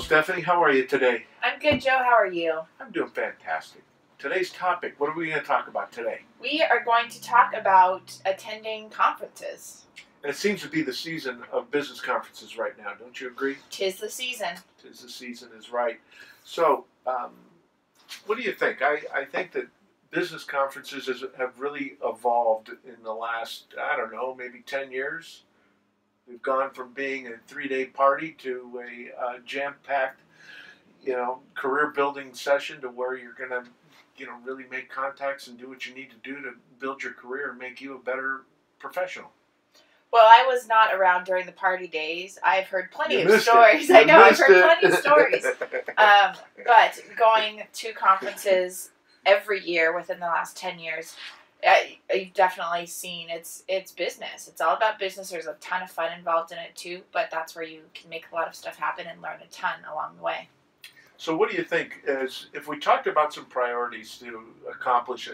Stephanie. How are you today? I'm good, Joe. How are you? I'm doing fantastic. Today's topic, what are we going to talk about today? We are going to talk about attending conferences. And it seems to be the season of business conferences right now. Don't you agree? 'Tis the season. 'Tis the season is right. So, what do you think? I think that business conferences have really evolved in the last, I don't know, maybe 10 years. We've gone from being a 3-day party to a jam-packed, career-building session to where you're going to, really make contacts and do what you need to do to build your career and make you a better professional. Well, I was not around during the party days. I've heard plenty of stories. I know, I've heard plenty of stories. But going to conferences every year within the last 10 years, you've definitely seen it's business. It's all about business. There's a ton of fun involved in it too, but that's where you can make a lot of stuff happen and learn a ton along the way. So what do you think, if we talked about some priorities to accomplish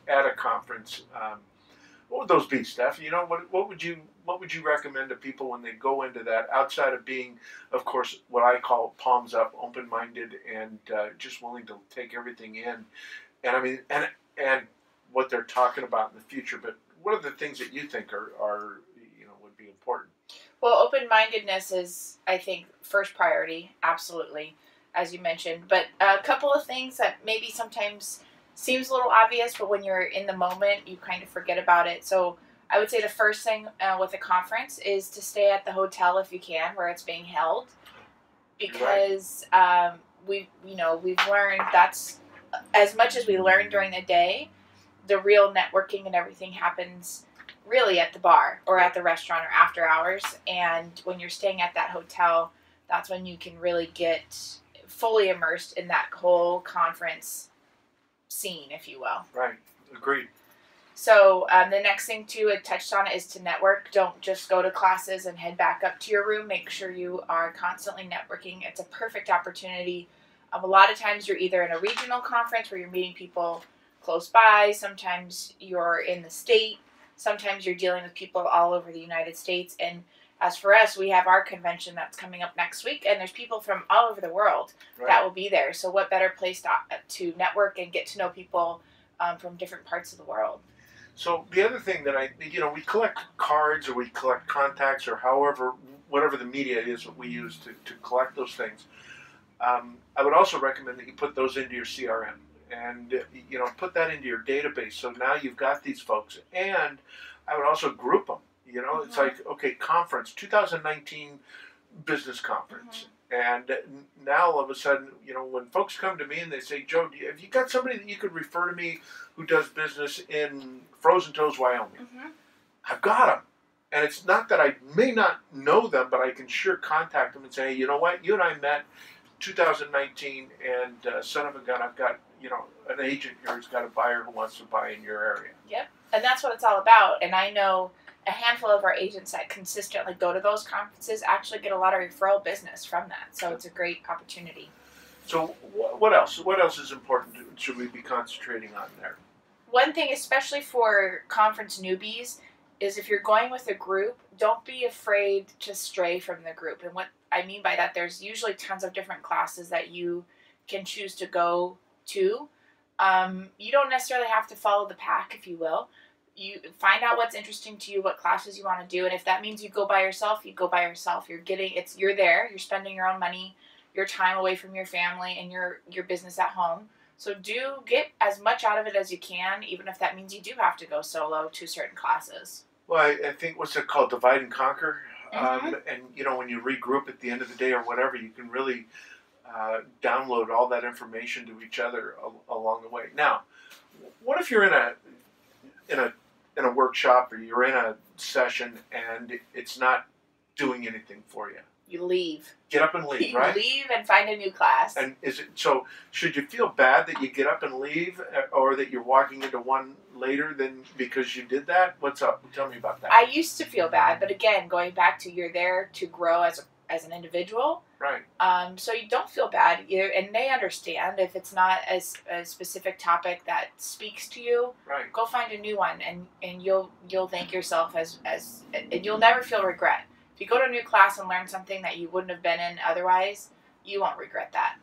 at a conference, what would those be, Steph? What would you recommend to people when they go into that, outside of being, of course, what I call palms up, open-minded, and just willing to take everything in, and what they're talking about in the future? But what are the things that you think are would be important? Well, open-mindedness is, I think, first priority, absolutely, as you mentioned. But a couple of things that maybe sometimes seems a little obvious, but when you're in the moment, you kind of forget about it. So I would say the first thing with a conference is to stay at the hotel if you can, where it's being held, because we've learned that's as much as we learn during the day. The real networking and everything happens really at the bar or at the restaurant or after hours. And when you're staying at that hotel, that's when you can really get fully immersed in that whole conference scene, if you will. Right. Agreed. So the next thing too, I touched on, is to network. Don't just go to classes and head back up to your room. Make sure you are constantly networking. It's a perfect opportunity. A lot of times you're either in a regional conference where you're meeting people close by. Sometimes you're in the state. Sometimes you're dealing with people all over the United States. And as for us, we have our convention that's coming up next week, and there's people from all over the world that will be there. So what better place to network and get to know people from different parts of the world. So the other thing that we collect cards, or we collect contacts, or whatever the media is that we use to collect those things. I would also recommend that you put those into your CRM and, put that into your database. So now you've got these folks, and I would also group them. It's like, okay, conference, 2019 business conference. And now all of a sudden, when folks come to me and they say, Joe, have you got somebody that you could refer to me who does business in Frozen Toes, Wyoming? I've got them. And it's not that I may not know them, but I can sure contact them and say, hey, you know what? You and I met 2019, and son of a gun, I've got, an agent here who's got a buyer who wants to buy in your area. Yep. And that's what it's all about. And I know a handful of our agents that consistently go to those conferences actually get a lot of referral business from that. So it's a great opportunity. So what else? What else is important? Should we be concentrating on there? One thing, especially for conference newbies, is if you're going with a group, don't be afraid to stray from the group. And what I mean by that, there's usually tons of different classes that you can choose to go to. You don't necessarily have to follow the pack, if you will. You find out what's interesting to you, what classes you want to do, and if that means you go by yourself, you go by yourself. You're there, you're spending your own money, your time away from your family and your business at home. So do get as much out of it as you can, even if that means you do have to go solo to certain classes. Well, I think, what's it called, divide and conquer. And when you regroup at the end of the day or whatever, you can really download all that information to each other along the way. Now, what if you're in a workshop, or you're in a session and it's not doing anything for you? You leave. Get up and leave, right? Leave and find a new class. And should you feel bad that you get up and leave, or that you're walking into one later than because you did that? What's up? Tell me about that. I used to feel bad, but again, going back to, you're there to grow as an individual. Right. So you don't feel bad, and they understand if it's not a specific topic that speaks to you. Right. Go find a new one, and you'll thank yourself and you'll never feel regret. If you go to a new class and learn something that you wouldn't have been in otherwise, you won't regret that.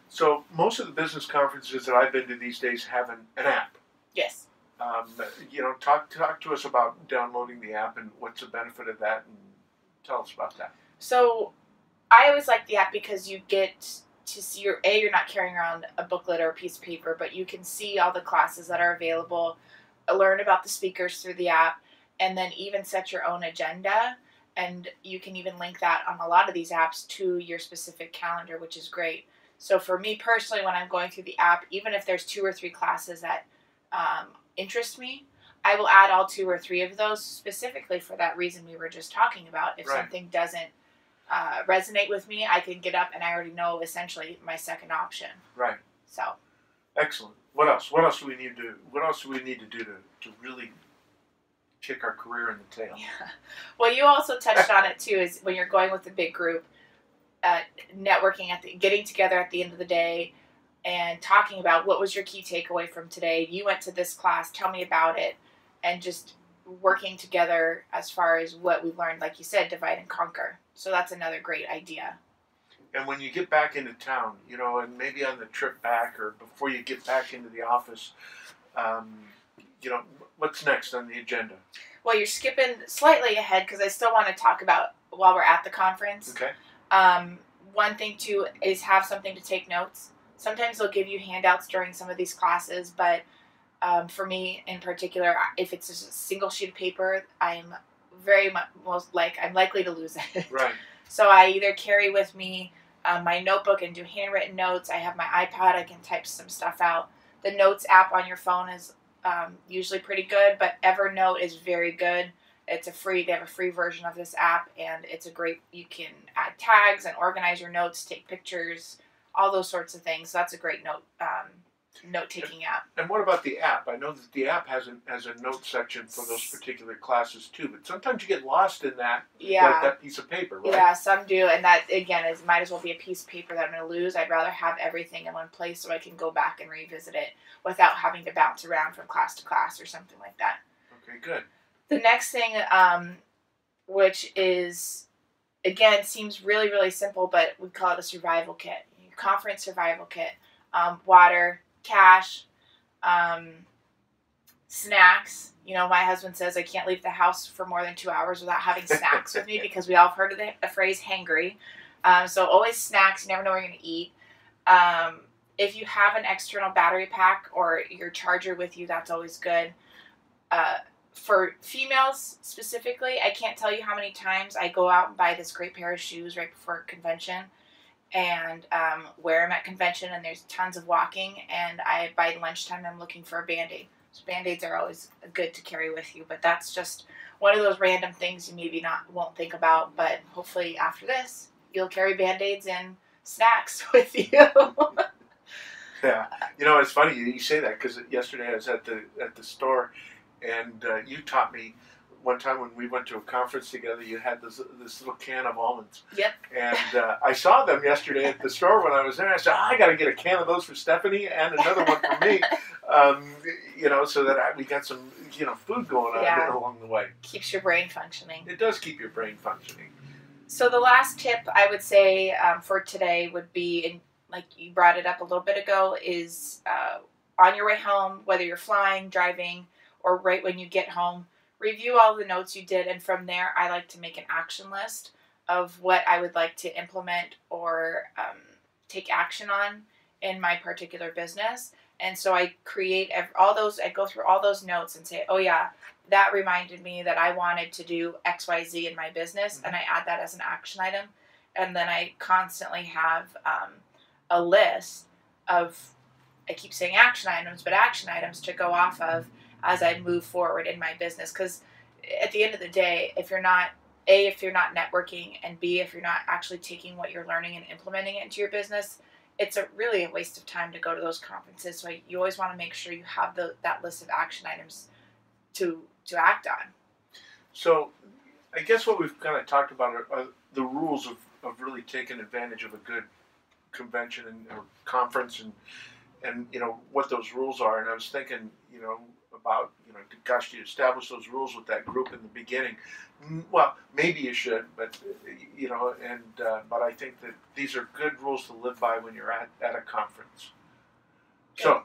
So most of the business conferences that I've been to these days have an app. Yes. Talk to us about downloading the app and what's the benefit of that, and tell us about that. So I always like the app because you get to see you're not carrying around a booklet or a piece of paper, but you can see all the classes that are available, learn about the speakers through the app, and then even set your own agenda. And you can even link that on a lot of these apps to your specific calendar, which is great. So for me personally, when I'm going through the app, even if there's 2 or 3 classes that interest me, I will add all 2 or 3 of those specifically for that reason we were just talking about. If something doesn't resonate with me, I can get up and I already know essentially my second option. Right. So. Excellent. What else? What else do we need to do? What else do we need to do to really kick our career in the tail? Yeah. Well, you also touched on it too. Is when you're going with a big group, networking getting together at the end of the day, and talking about what was your key takeaway from today. You went to this class. Tell me about it, and just working together as far as what we learned. Like you said, divide and conquer. So that's another great idea. And when you get back into town, and maybe on the trip back or before you get back into the office, what's next on the agenda? Well, you're skipping slightly ahead because I still want to talk about while we're at the conference. Okay. One thing, too, is have something to take notes. Sometimes they'll give you handouts during some of these classes, but for me in particular, if it's just a single sheet of paper, I'm very much I'm likely to lose it. Right. So I either carry with me my notebook and do handwritten notes. I have my iPad. I can type some stuff out. The Notes app on your phone is usually pretty good, but Evernote is very good. They have a free version of this app, and it's you can add tags and organize your notes, take pictures, all those sorts of things. So that's a great note-taking app. And what about the app? I know that the app has a note section for those particular classes too, but sometimes you get lost in that, that piece of paper, right? Yeah, some do, and that, again, might as well be a piece of paper that I'm going to lose. I'd rather have everything in one place so I can go back and revisit it without having to bounce around from class to class or something like that. Okay, good. The next thing, which is, again, seems really, really simple, but we call it a survival kit. Conference survival kit. Water, cash, snacks. My husband says I can't leave the house for more than 2 hours without having snacks with me because we all have heard of the phrase hangry. So always snacks. You never know what you're going to eat. If you have an external battery pack or your charger with you, that's always good. For females specifically, I can't tell you how many times I go out and buy this great pair of shoes right before convention and wear them at convention, and there's tons of walking, and by lunchtime I'm looking for a Band-Aid. So Band-Aids are always good to carry with you, but that's just one of those random things you maybe won't think about, but hopefully after this you'll carry Band-Aids and snacks with you. Yeah. It's funny you say that because yesterday I was at the store, and you taught me one time when we went to a conference together, you had this little can of almonds. Yep. And I saw them yesterday at the store when I was there. I said, I got to get a can of those for Stephanie and another one for me, so that we got some, food going on along the way. Keeps your brain functioning. It does keep your brain functioning. So the last tip I would say for today would be, and like you brought it up a little bit ago, is on your way home, whether you're flying, driving, or right when you get home, review all the notes you did, and from there I like to make an action list of what I would like to implement or take action on in my particular business. And so I create I go through all those notes and say, oh yeah, that reminded me that I wanted to do XYZ in my business, mm-hmm. and I add that as an action item. And then I constantly have a list of, I keep saying action items, but action items to go off of as I move forward in my business. Because at the end of the day, if you're not networking, and B, if you're not actually taking what you're learning and implementing it into your business, it's really a waste of time to go to those conferences. So you always want to make sure you have that list of action items to act on. So I guess what we've kind of talked about are the rules of really taking advantage of a good convention or conference, and what those rules are. And I was thinking, about gosh, do you establish those rules with that group in the beginning? Well, maybe you should, but but I think that these are good rules to live by when you're at a conference. So,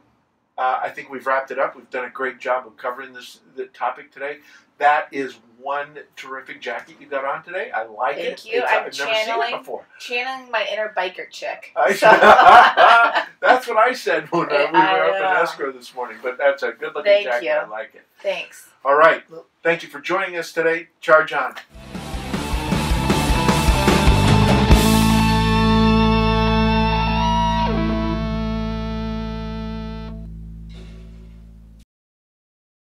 I think we've wrapped it up. We've done a great job of covering the topic today. That is one terrific jacket you got on today. I like it. Thank you. I've never seen it before. Channeling my inner biker chick. That's what I said when we were up in escrow this morning. But that's a good-looking jacket. I like it. Thanks. All right. Thank you for joining us today. Charge on.